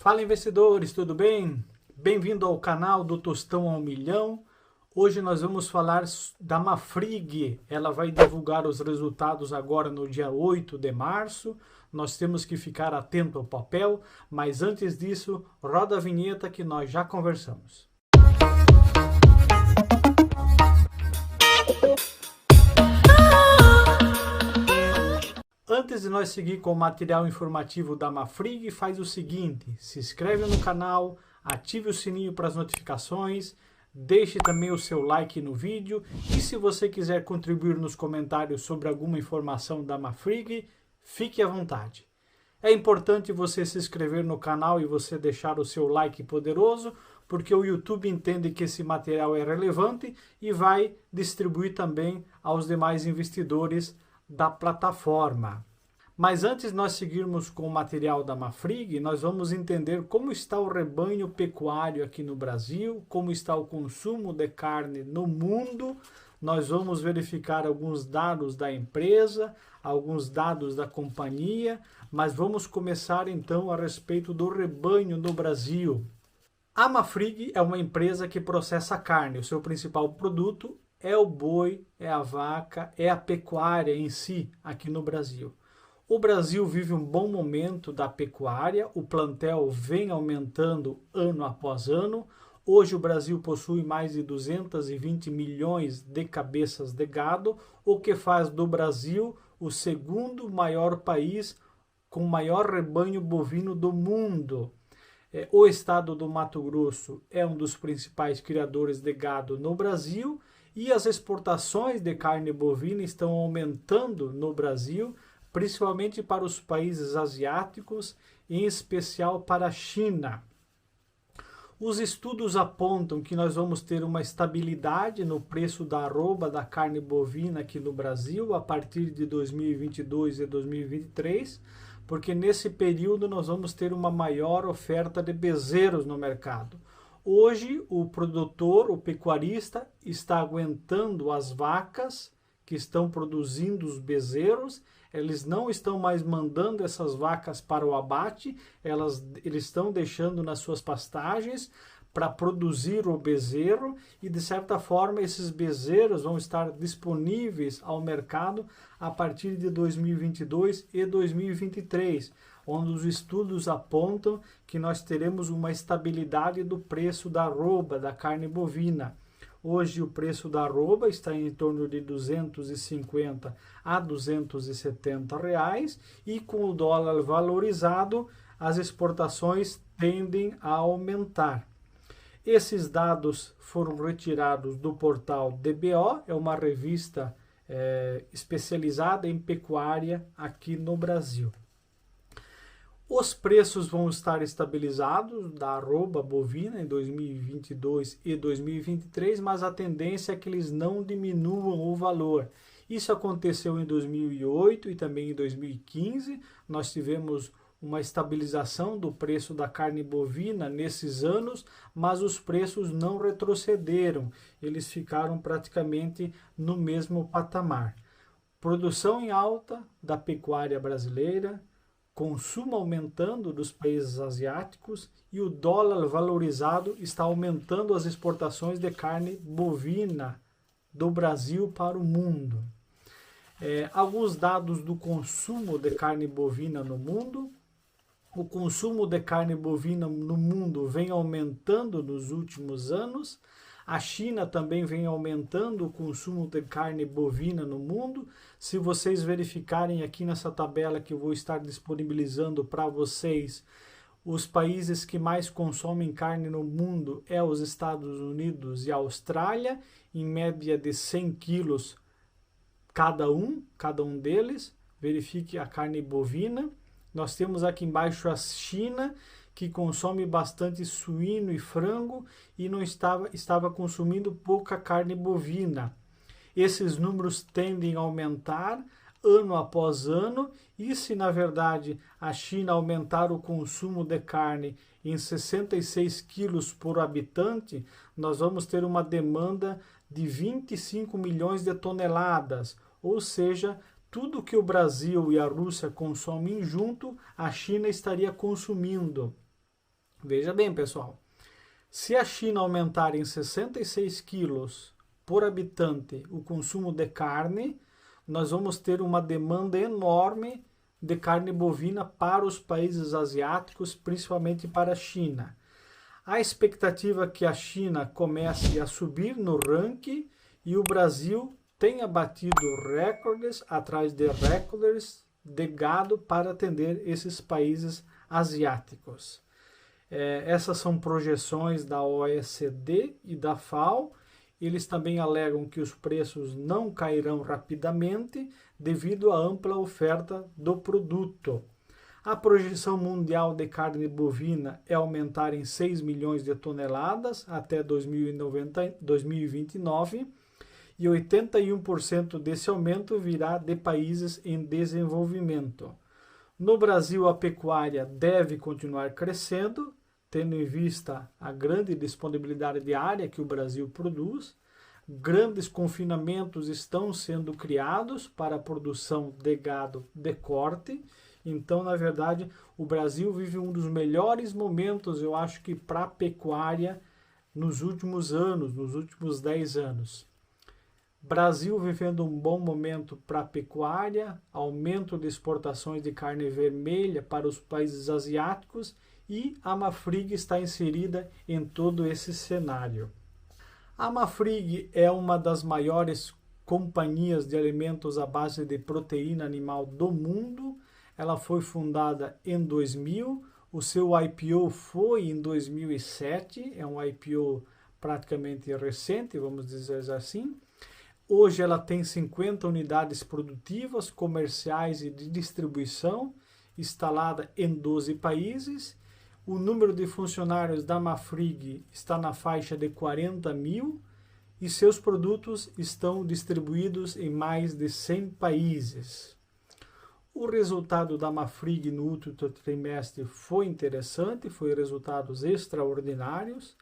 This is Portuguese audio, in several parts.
Fala investidores, tudo bem? Bem-vindo ao canal do Tostão ao Milhão. Hoje nós vamos falar da Mafrig. Ela vai divulgar os resultados agora no dia 8 de março. Nós temos que ficar atento ao papel, mas antes disso, roda a vinheta que nós já conversamos. Antes de nós seguir com o material informativo da Mafrig, faz o seguinte: se inscreve no canal, ative o sininho para as notificações, deixe também o seu like no vídeo e se você quiser contribuir nos comentários sobre alguma informação da Mafrig, fique à vontade. É importante você se inscrever no canal e você deixar o seu like poderoso, porque o YouTube entende que esse material é relevante e vai distribuir também aos demais investidores da plataforma. Mas antes de nós seguirmos com o material da Mafrig, nós vamos entender como está o rebanho pecuário aqui no Brasil, como está o consumo de carne no mundo. Nós vamos verificar alguns dados da empresa, alguns dados da companhia, mas vamos começar então a respeito do rebanho no Brasil. A Mafrig é uma empresa que processa carne. O seu principal produto é o boi, é a vaca, é a pecuária em si aqui no Brasil. O Brasil vive um bom momento da pecuária, o plantel vem aumentando ano após ano. Hoje o Brasil possui mais de 220 milhões de cabeças de gado, o que faz do Brasil o segundo maior país com maior rebanho bovino do mundo. O estado do Mato Grosso é um dos principais criadores de gado no Brasil e as exportações de carne bovina estão aumentando no Brasil, principalmente para os países asiáticos, em especial para a China. Os estudos apontam que nós vamos ter uma estabilidade no preço da arroba da carne bovina aqui no Brasil a partir de 2022 e 2023, porque nesse período nós vamos ter uma maior oferta de bezerros no mercado. Hoje, o produtor, o pecuarista, está aguentando as vacas que estão produzindo os bezerros. Eles não estão mais mandando essas vacas para o abate, eles estão deixando nas suas pastagens para produzir o bezerro e, de certa forma, esses bezerros vão estar disponíveis ao mercado a partir de 2022 e 2023, onde os estudos apontam que nós teremos uma estabilidade do preço da arroba, da carne bovina. Hoje o preço da arroba está em torno de 250 a 270 reais e com o dólar valorizado, as exportações tendem a aumentar. Esses dados foram retirados do portal DBO, é uma revista especializada em pecuária aqui no Brasil. Os preços vão estar estabilizados da arroba bovina em 2022 e 2023, mas a tendência é que eles não diminuam o valor. Isso aconteceu em 2008 e também em 2015. Nós tivemos uma estabilização do preço da carne bovina nesses anos, mas os preços não retrocederam. Eles ficaram praticamente no mesmo patamar. Produção em alta da pecuária brasileira, consumo aumentando dos países asiáticos e o dólar valorizado está aumentando as exportações de carne bovina do Brasil para o mundo. Alguns dados do consumo de carne bovina no mundo. O consumo de carne bovina no mundo vem aumentando nos últimos anos. A China também vem aumentando o consumo de carne bovina no mundo. Se vocês verificarem aqui nessa tabela que eu vou estar disponibilizando para vocês, os países que mais consomem carne no mundo é os Estados Unidos e a Austrália, em média de 100 quilos cada um deles. Verifique a carne bovina. Nós temos aqui embaixo a China, que consome bastante suíno e frango e não estava consumindo pouca carne bovina. Esses números tendem a aumentar ano após ano e se na verdade a China aumentar o consumo de carne em 66 quilos por habitante, nós vamos ter uma demanda de 25 milhões de toneladas, ou seja, tudo que o Brasil e a Rússia consomem junto, a China estaria consumindo. Veja bem, pessoal, se a China aumentar em 66 quilos por habitante o consumo de carne, nós vamos ter uma demanda enorme de carne bovina para os países asiáticos, principalmente para a China. A expectativa é que a China comece a subir no ranking e o Brasil tenha batido recordes atrás de recordes de gado para atender esses países asiáticos. Essas são projeções da OECD e da FAO. Eles também alegam que os preços não cairão rapidamente devido à ampla oferta do produto. A projeção mundial de carne bovina é aumentar em 6 milhões de toneladas até 2029 e 81% desse aumento virá de países em desenvolvimento. No Brasil, a pecuária deve continuar crescendo, tendo em vista a grande disponibilidade de área que o Brasil produz. Grandes confinamentos estão sendo criados para a produção de gado de corte. Então, na verdade, o Brasil vive um dos melhores momentos, eu acho que para a pecuária nos últimos anos, nos últimos 10 anos. Brasil vivendo um bom momento para a pecuária, aumento de exportações de carne vermelha para os países asiáticos e a Marfrig está inserida em todo esse cenário. A Marfrig é uma das maiores companhias de alimentos à base de proteína animal do mundo. Ela foi fundada em 2000, o seu IPO foi em 2007, é um IPO praticamente recente, vamos dizer assim. Hoje ela tem 50 unidades produtivas, comerciais e de distribuição, instalada em 12 países. O número de funcionários da Marfrig está na faixa de 40 mil e seus produtos estão distribuídos em mais de 100 países. O resultado da Marfrig no último trimestre foi interessante, foi resultados extraordinários.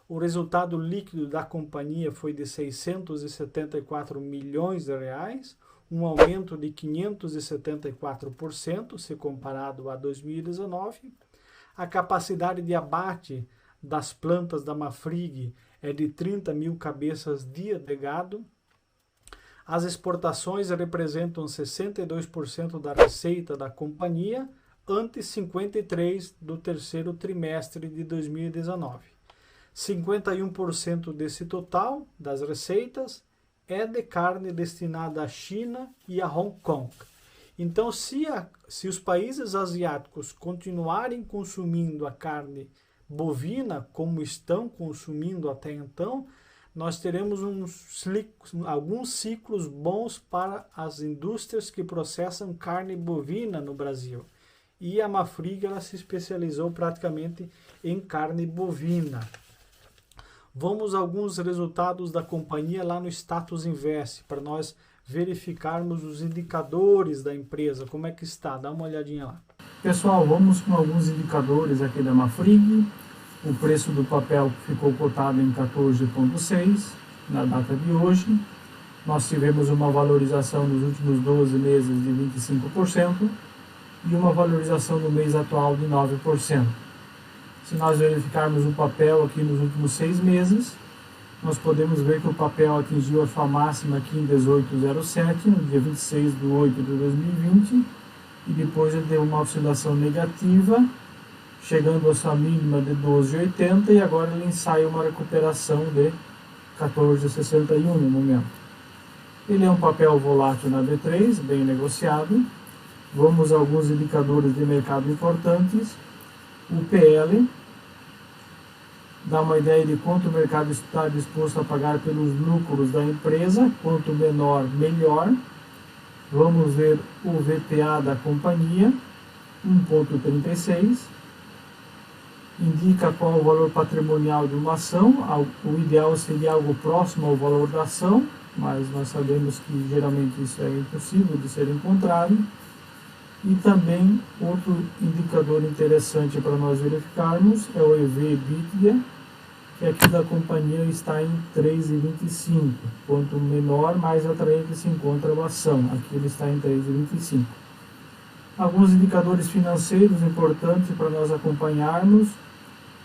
O resultado líquido da companhia foi de 674 milhões de reais, um aumento de 574% se comparado a 2019. A capacidade de abate das plantas da Marfrig é de 30 mil cabeças dia de gado. As exportações representam 62% da receita da companhia, ante 53% do terceiro trimestre de 2019. 51% desse total das receitas é de carne destinada à China e a Hong Kong. Então, se os países asiáticos continuarem consumindo a carne bovina como estão consumindo até então, nós teremos alguns ciclos bons para as indústrias que processam carne bovina no Brasil. E a Marfrig ela se especializou praticamente em carne bovina. Vamos a alguns resultados da companhia lá no Status Invest, para nós verificarmos os indicadores da empresa, como é que está, dá uma olhadinha lá. Pessoal, vamos com alguns indicadores aqui da Marfrig. O preço do papel ficou cotado em 14,6 na data de hoje. Nós tivemos uma valorização nos últimos 12 meses de 25% e uma valorização no mês atual de 9%. Se nós verificarmos o papel aqui nos últimos 6 meses, nós podemos ver que o papel atingiu a sua máxima aqui em 18,07, no dia 26 de 8 de 2020, e depois ele deu uma oscilação negativa, chegando a sua mínima de 12,80, e agora ele ensaia uma recuperação de 14,61 no momento. Ele é um papel volátil na B3, bem negociado. Vamos a alguns indicadores de mercado importantes. O PL dá uma ideia de quanto o mercado está disposto a pagar pelos lucros da empresa, quanto menor, melhor. Vamos ver o VPA da companhia, 1,36. Indica qual o valor patrimonial de uma ação. O ideal seria algo próximo ao valor da ação, mas nós sabemos que geralmente isso é impossível de ser encontrado. E também outro indicador interessante para nós verificarmos é o EV/EBITDA, que aqui da companhia está em 3,25. Quanto menor, mais atraente se encontra a ação. Aqui ele está em 3,25. Alguns indicadores financeiros importantes para nós acompanharmos.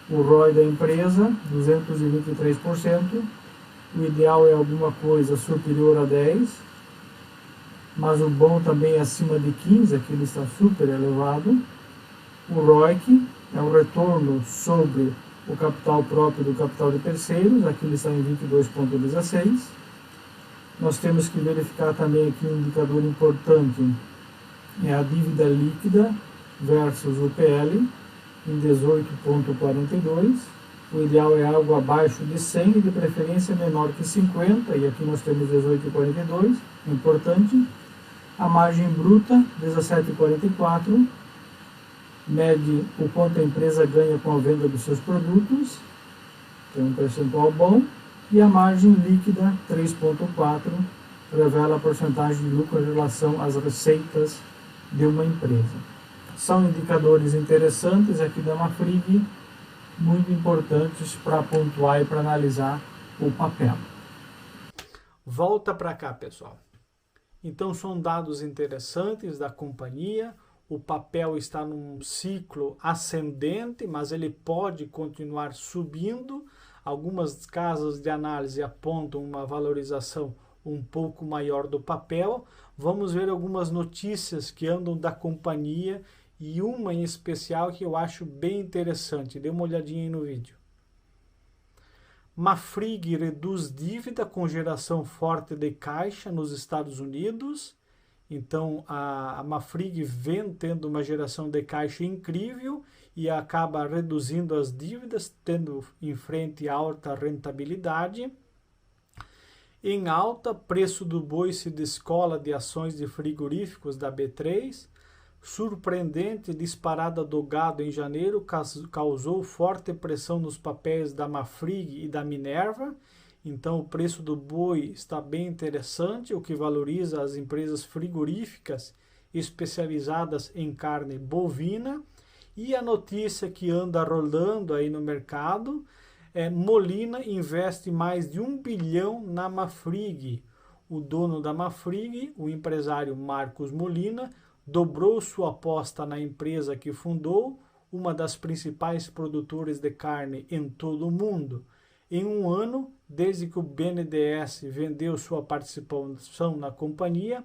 O ROI da empresa, 223%. O ideal é alguma coisa superior a 10%, mas o bom também é acima de 15%, aqui ele está super elevado. O ROIC é o retorno sobre o capital próprio do capital de terceiros, aqui ele está em 22,16%. Nós temos que verificar também aqui um indicador importante, é a dívida líquida versus o PL, em 18,42%. O ideal é algo abaixo de 100 e de preferência menor que 50, e aqui nós temos 18,42, é importante. A margem bruta, 17,44, mede o quanto a empresa ganha com a venda dos seus produtos, tem um percentual bom. E a margem líquida, 3,4, revela a porcentagem de lucro em relação às receitas de uma empresa. São indicadores interessantes aqui da Mafrig, muito importantes para pontuar e para analisar o papel. Volta para cá, pessoal. Então, são dados interessantes da companhia. O papel está num ciclo ascendente, mas ele pode continuar subindo. Algumas casas de análise apontam uma valorização um pouco maior do papel. Vamos ver algumas notícias que andam da companhia e uma em especial que eu acho bem interessante. Dê uma olhadinha aí no vídeo. Mafrig reduz dívida com geração forte de caixa nos Estados Unidos. Então, a Mafrig vem tendo uma geração de caixa incrível e acaba reduzindo as dívidas, tendo em frente alta rentabilidade. Em alta, preço do boi se descola de ações de frigoríficos da B3. Surpreendente disparada do gado em janeiro causou forte pressão nos papéis da Mafrig e da Minerva. Então, o preço do boi está bem interessante, o que valoriza as empresas frigoríficas especializadas em carne bovina. E a notícia que anda rolando aí no mercado é: Molina investe mais de 1 bilhão na Mafrig. O dono da Mafrig, o empresário Marcos Molina, dobrou sua aposta na empresa que fundou, uma das principais produtoras de carne em todo o mundo. Em um ano, desde que o BNDES vendeu sua participação na companhia,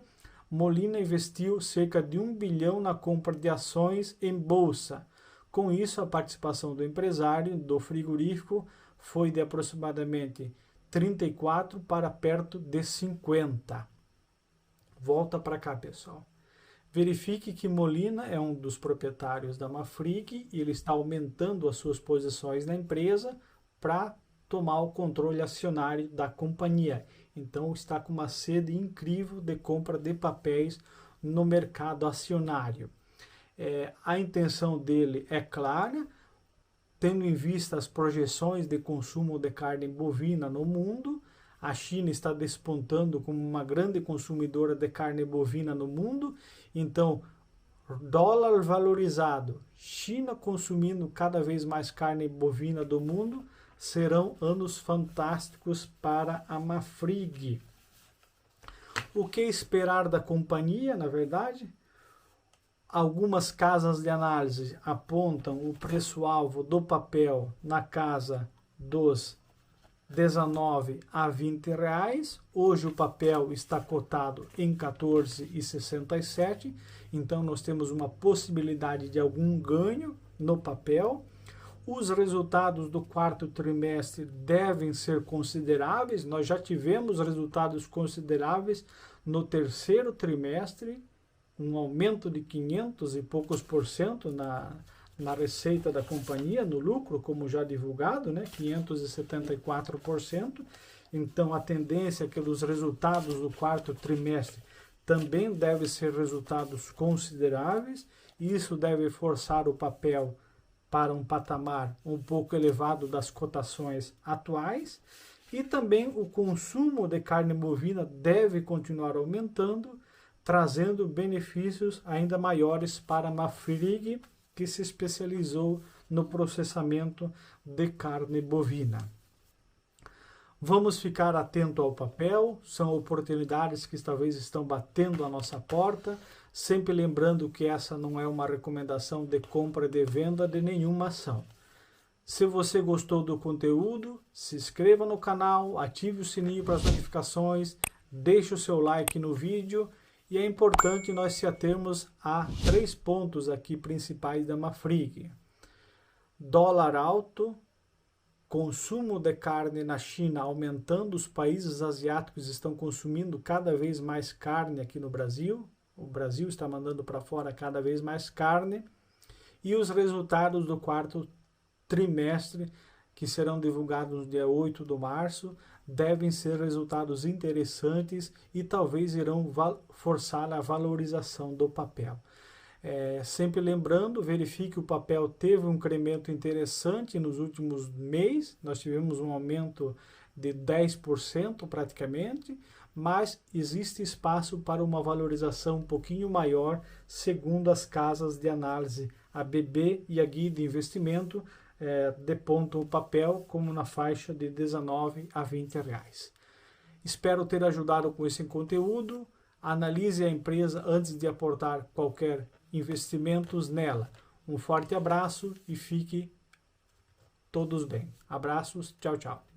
Molina investiu cerca de 1 bilhão na compra de ações em bolsa. Com isso, a participação do empresário do frigorífico foi de aproximadamente 34 para perto de 50. Volta para cá, pessoal. Verifique que Molina é um dos proprietários da Mafrig e ele está aumentando as suas posições na empresa para tomar o controle acionário da companhia. Então, está com uma sede incrível de compra de papéis no mercado acionário. A intenção dele é clara, tendo em vista as projeções de consumo de carne bovina no mundo. A China está despontando como uma grande consumidora de carne bovina no mundo. Então, dólar valorizado, China consumindo cada vez mais carne bovina do mundo, serão anos fantásticos para a Mafrig. O que esperar da companhia, na verdade? Algumas casas de análise apontam o preço-alvo do papel na casa dos 19 a 20 reais. Hoje o papel está cotado em 14,67. Então nós temos uma possibilidade de algum ganho no papel. Os resultados do quarto trimestre devem ser consideráveis. Nós já tivemos resultados consideráveis no terceiro trimestre, um aumento de 500 e poucos % na receita da companhia, no lucro, como já divulgado, 574%. Então, a tendência é que os resultados do quarto trimestre também devem ser resultados consideráveis. Isso deve forçar o papel para um patamar um pouco elevado das cotações atuais. E também o consumo de carne bovina deve continuar aumentando, trazendo benefícios ainda maiores para a Mafrig, que se especializou no processamento de carne bovina. Vamos ficar atento ao papel, são oportunidades que talvez estão batendo a nossa porta, sempre lembrando que essa não é uma recomendação de compra e de venda de nenhuma ação. Se você gostou do conteúdo, se inscreva no canal, ative o sininho para as notificações, deixe o seu like no vídeo e é importante nós se atermos a 3 pontos aqui principais da Marfrig. Dólar alto, consumo de carne na China aumentando, os países asiáticos estão consumindo cada vez mais carne aqui no Brasil, o Brasil está mandando para fora cada vez mais carne, e os resultados do quarto trimestre, que serão divulgados no dia 8 de março, devem ser resultados interessantes e talvez irão forçar a valorização do papel. Sempre lembrando, verifique o papel teve um incremento interessante nos últimos meses, nós tivemos um aumento de 10% praticamente, mas existe espaço para uma valorização um pouquinho maior, segundo as casas de análise, a BB e a Guia de Investimento, depontam o papel como na faixa de 19 a 20 reais. Espero ter ajudado com esse conteúdo. Analise a empresa antes de aportar qualquer investimentos nela. Um forte abraço e fique todos bem. Abraços, tchau, tchau.